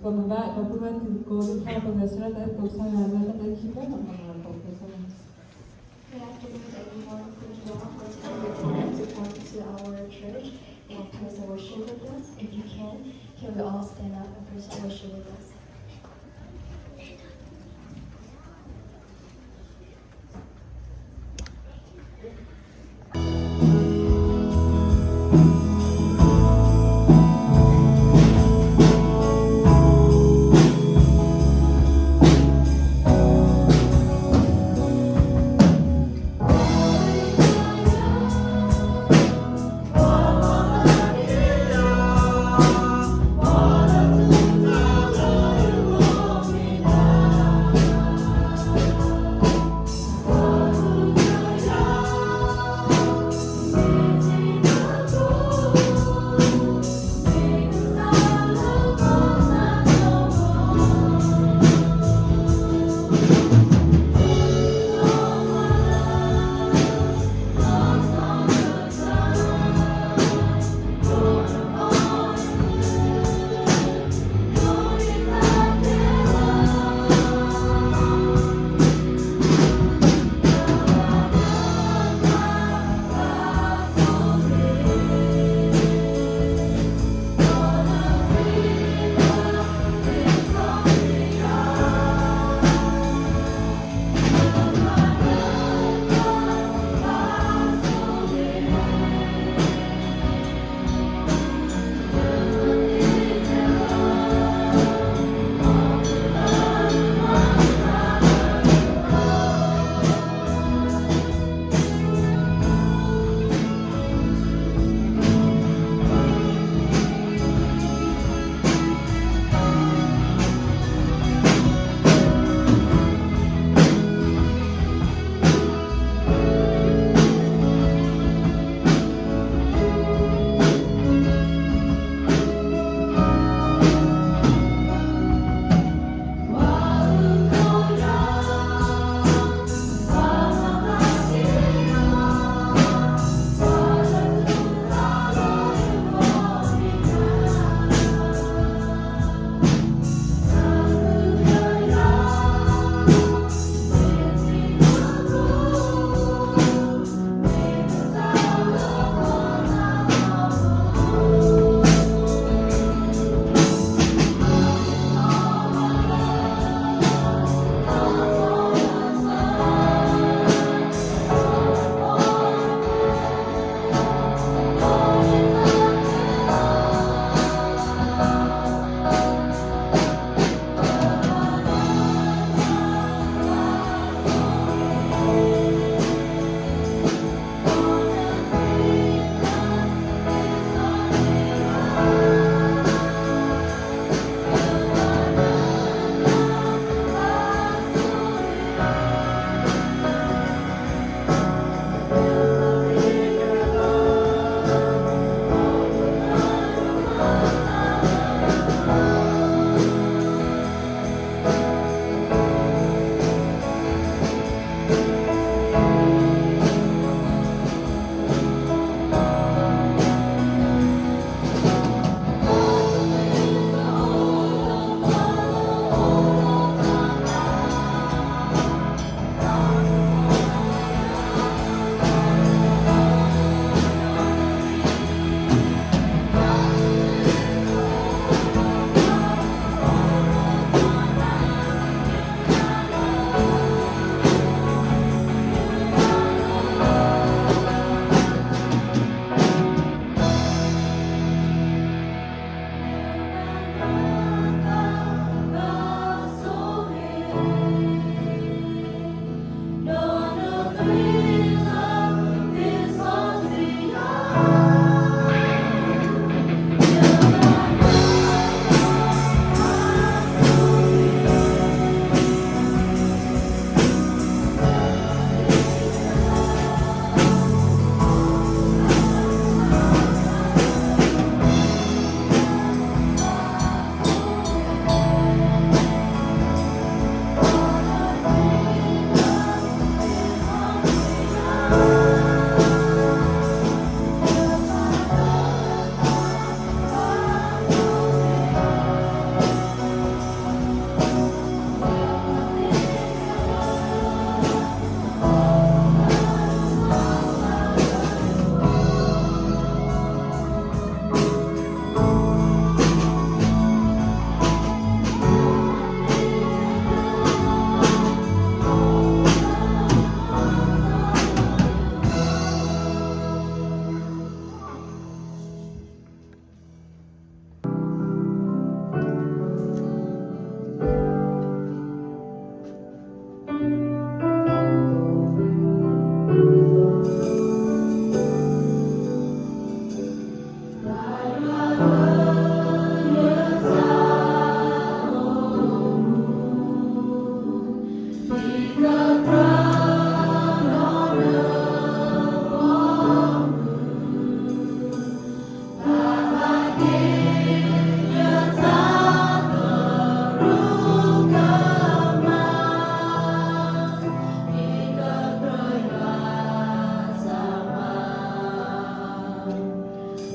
Và hôm nay thì cô đi theo con người sẽ tới cuộc sang ngày mai tới khi rất là mọi người Good afternoon, everyone. Thank you all for taking the time to come to our church and praise and worship with us. If you can we all stand up and praise and worship with us? Hallelujah.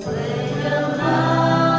Where your love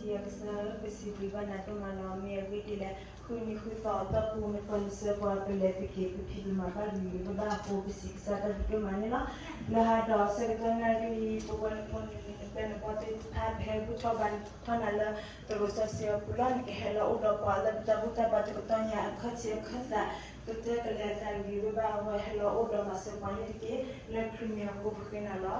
chia cái sơ cái sự bị vấn nạn mà nó mẹ với đi là khui ni khui tao ta pu ni con sơ qua cái lệ cái kia cái phim mà cái gì cái ba cô cái sự sa cái mà nó là hai đó sẽ cái này cái bộ quan conเป็นปกติถ้าเพลผู้ชอบบันเท่านั้นละตัวเสียปุล้นแค่เราอุดมกว่าแล้วจะบุตรบัตรก็ต้องยาคัดเสียคัดแต่ตัวเจ้าก็เลยแต่วิวบ้าว่าให้เราอุดมมาเสียวันนี้ที่เล่นพรีเมียร์กูพูดกันแล้ว